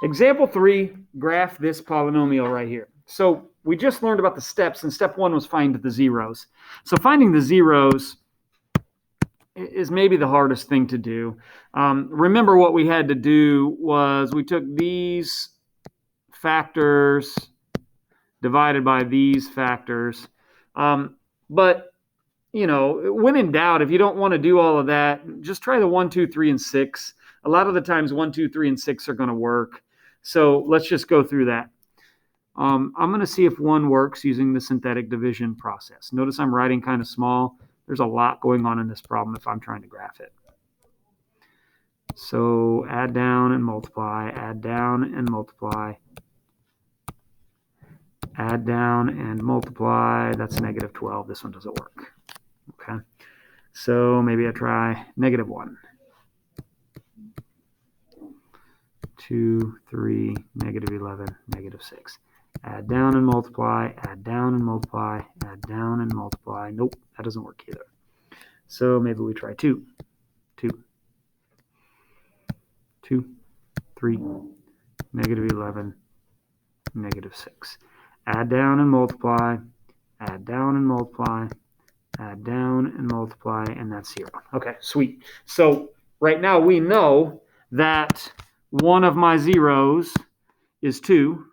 Example 3, graph this polynomial right here. So we just learned about the steps, and step 1 was find the zeros. So finding the zeros is maybe the hardest thing to do. Remember what we had to do was we took these factors divided by these factors. But, you know, when in doubt, if you don't want to do all of that, just try the 1, 2, 3, and 6. A lot of the times 1, 2, 3, and 6 are going to work. So let's just go through that. I'm going to see if 1 works using the synthetic division process. Notice I'm writing kind of small. There's a lot going on in this problem if I'm trying to graph it. So add down and multiply, add down and multiply, add down and multiply. That's negative 12. This one doesn't work. Okay. So maybe I try negative 1. 2, 3, negative 11, negative 6. Add down and multiply, add down and multiply, add down and multiply. Nope, that doesn't work either. So maybe we try 2. 2, 3, negative 11, negative 6. Add down and multiply, add down and multiply, add down and multiply, and that's 0. Okay, sweet. So right now we know that one of my zeros is 2.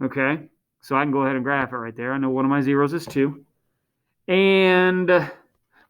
Okay, so I can go ahead and graph it right there. I know one of my zeros is 2. And,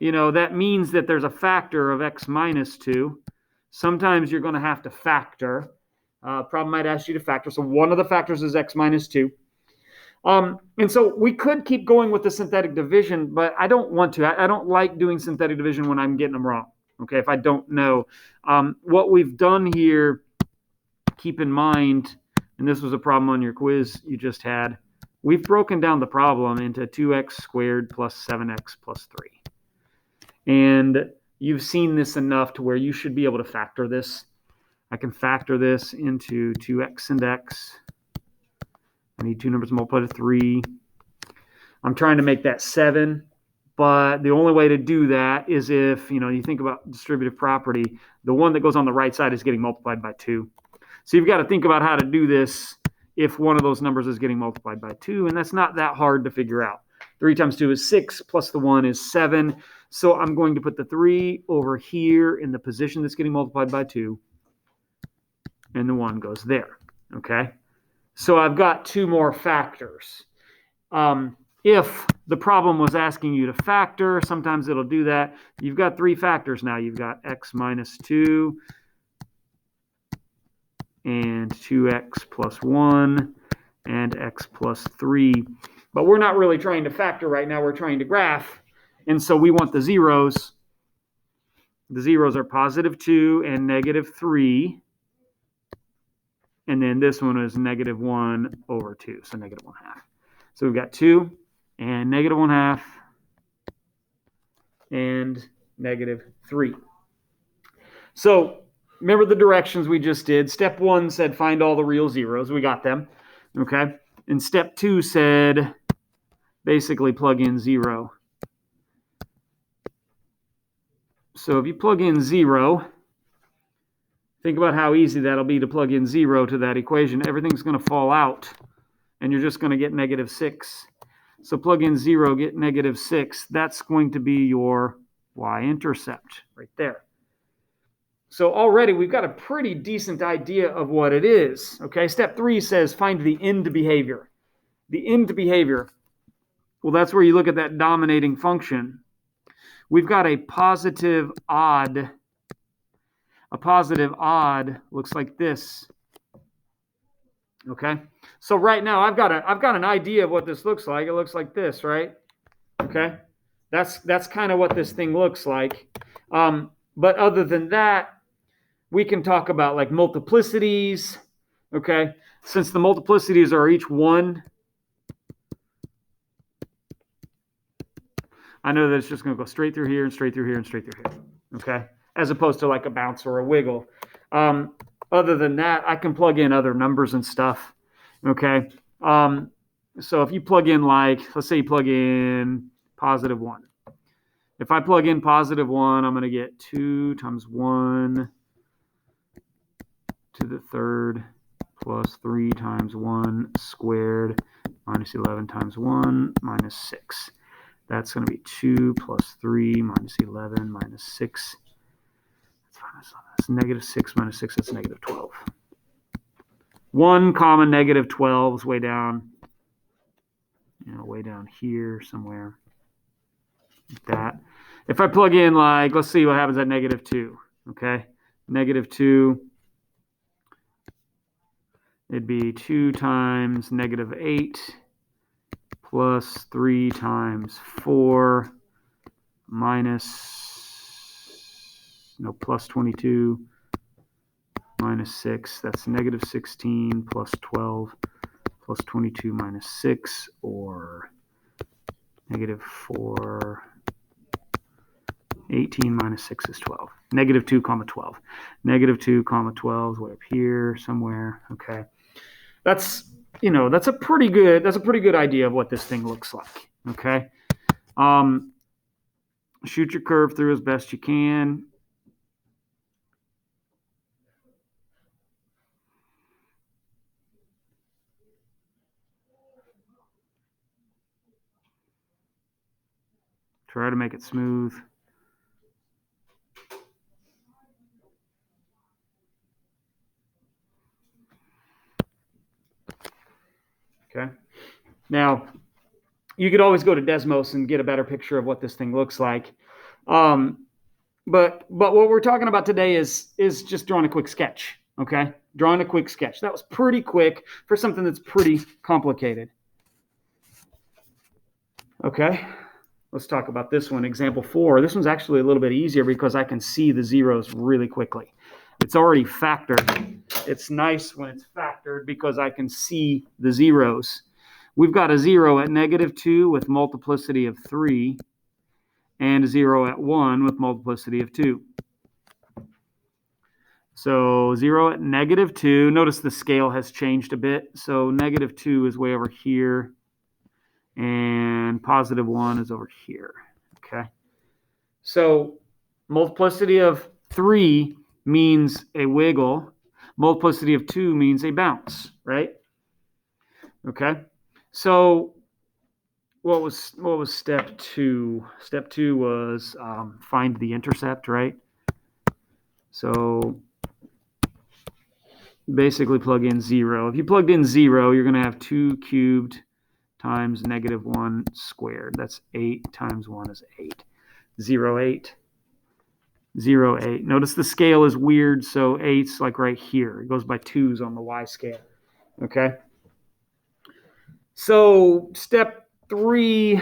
you know, that means that there's a factor of x minus 2. Sometimes you're going to have to factor. Problem might ask you to factor. So one of the factors is x minus 2. And so we could keep going with the synthetic division, but I don't want to. I don't like doing synthetic division when I'm getting them wrong. Okay, if I don't know. What we've done here, keep in mind, and this was a problem on your quiz you just had, we've broken down the problem into 2x squared plus 7x plus 3. And you've seen this enough to where you should be able to factor this. I can factor this into 2x and x. I need two numbers multiplied to 3. I'm trying to make that 7, but the only way to do that is if, you know, you think about distributive property, the one that goes on the right side is getting multiplied by 2. So you've got to think about how to do this if one of those numbers is getting multiplied by 2, and that's not that hard to figure out. 3 times 2 is 6, plus the 1 is 7. So I'm going to put the 3 over here in the position that's getting multiplied by 2, and the 1 goes there, okay? So I've got 2 more factors. If the problem was asking you to factor, sometimes it'll do that. You've got 3 factors now. You've got x minus 2, and 2x plus 1, and x plus 3. But we're not really trying to factor right now. We're trying to graph. And so we want the zeros. The zeros are positive 2 and negative 3. And then this one is negative 1 over 2, so negative 1/2. So we've got 2 and negative 1/2 and negative 3. So remember the directions we just did. Step 1 said find all the real zeros. We got them. Okay. And step 2 said basically plug in 0. So if you plug in 0, think about how easy that'll be to plug in 0 to that equation. Everything's going to fall out, and you're just going to get negative 6. So plug in 0, get negative 6. That's going to be your y-intercept right there. So already we've got a pretty decent idea of what it is. Okay, step 3 says find the end behavior. The end behavior, well, that's where you look at that dominating function. We've got a positive odd. A positive odd looks like this. Okay, so right now I've got an idea of what this looks like. It looks like this, right? Okay, that's kind of what this thing looks like. But other than that, we can talk about like multiplicities. Okay, since the multiplicities are each 1, I know that it's just going to go straight through here and straight through here and straight through here. Okay, as opposed to like a bounce or a wiggle. Other than that, I can plug in other numbers and stuff. Okay, so if you plug in, like, let's say you plug in positive 1. If I plug in positive 1, I'm going to get 2 times 1 to the 3rd plus 3 times 1 squared minus 11 times 1 minus 6. That's going to be 2 plus 3 minus 11 minus 6. That's negative 6 minus 6. That's negative 12. 1 comma negative 12 is way down, way down here somewhere. Like that. If I plug in, like, let's see what happens at negative 2. Okay, negative 2. It'd be 2 times negative 8 plus 3 times 4 plus 22 minus 6. That's negative 16 plus 12 plus 22 minus 6, or negative 4. 18 minus 6 is 12. Negative 2 comma 12. Negative 2 comma 12 is way up here somewhere. Okay. That's a pretty good idea of what this thing looks like. Okay. Shoot your curve through as best you can. Try to make it smooth. Okay. Now, you could always go to Desmos and get a better picture of what this thing looks like. But what we're talking about today is just drawing a quick sketch. Okay. Drawing a quick sketch. That was pretty quick for something that's pretty complicated. Okay. Let's talk about this one, example 4. This one's actually a little bit easier because I can see the zeros really quickly. It's already factored. It's nice when it's factored because I can see the zeros. We've got a 0 at negative 2 with multiplicity of 3, and a 0 at 1 with multiplicity of 2. So 0 at negative 2. Notice the scale has changed a bit. So negative 2 is way over here, and positive 1 is over here. Okay. So multiplicity of 3 means a wiggle. Multiplicity of 2 means a bounce, right? Okay. So what was step 2? Step 2 was find the intercept, right? So basically plug in 0. If you plugged in 0, you're going to have 2 cubed times negative 1 squared. That's 8 times 1 is 8. 0, 8. 0, 8. Notice the scale is weird, so 8's like right here. It goes by 2's on the y scale. Okay? So step 3,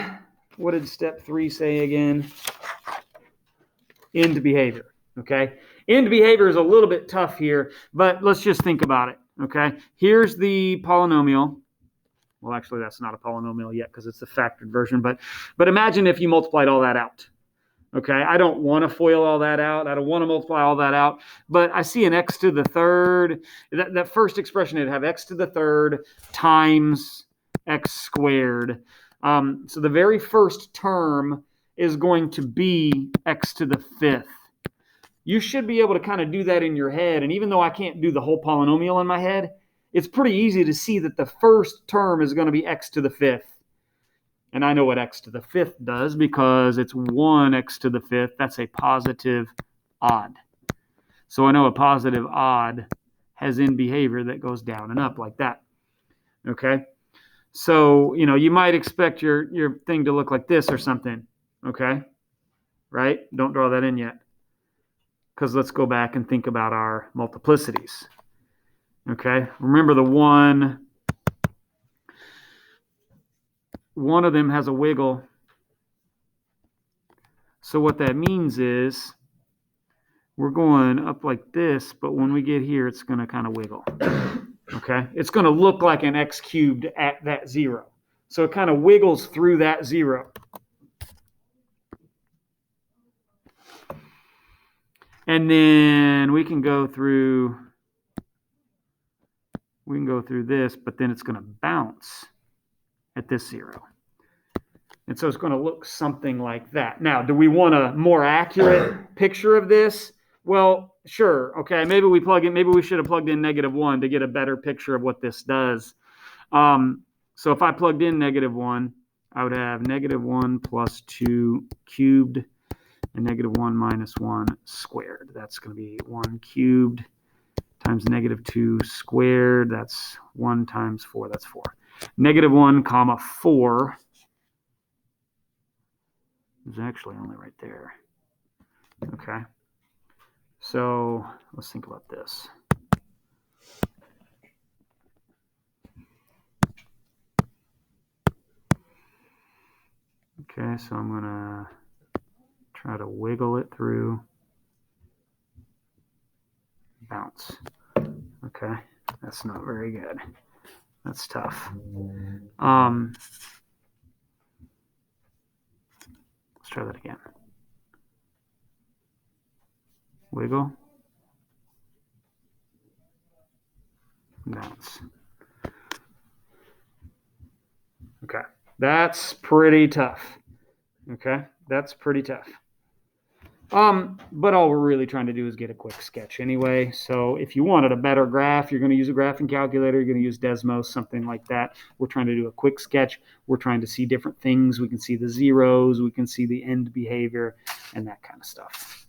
what did step 3 say again? End behavior. Okay? End behavior is a little bit tough here, but let's just think about it. Okay? Here's the polynomial. Well, actually, that's not a polynomial yet because it's the factored version, but imagine if you multiplied all that out. Okay, I don't want to FOIL all that out. I don't want to multiply all that out, but I see an x to the third. That first expression, it'd have x to the third times x squared. So the very first term is going to be x to the fifth. You should be able to kind of do that in your head, and even though I can't do the whole polynomial in my head, it's pretty easy to see that the first term is going to be x to the fifth. And I know what x to the fifth does because it's 1x to the fifth. That's a positive odd. So I know a positive odd has end behavior that goes down and up like that. Okay? So, you might expect your thing to look like this or something. Okay? Right? Don't draw that in yet. Because let's go back and think about our multiplicities. Okay? Remember the one of them has a wiggle. So what that means is we're going up like this, but when we get here, it's going to kind of wiggle. Okay? It's going to look like an x cubed at that 0. So it kind of wiggles through that 0. And then we can go through this, but then it's going to bounce at this 0. And so it's going to look something like that. Now, do we want a more accurate picture of this? Well, sure. Okay, maybe we plug in. Maybe we should have plugged in -1 to get a better picture of what this does. So if I plugged in -1, I would have -1 plus 2 cubed and -1 minus 1 squared. That's going to be 1 cubed times -2 squared. That's 1 times 4. That's 4. -1 comma 4 is actually only right there. Okay. So let's think about this. Okay, so I'm going to try to wiggle it through. Bounce. Okay, that's not very good. That's tough. Let's try that again. Wiggle. Bounce. Okay, that's pretty tough. Okay, that's pretty tough. But all we're really trying to do is get a quick sketch anyway. So if you wanted a better graph, you're going to use a graphing calculator. You're going to use Desmos, something like that. We're trying to do a quick sketch. We're trying to see different things. We can see the zeros. We can see the end behavior and that kind of stuff.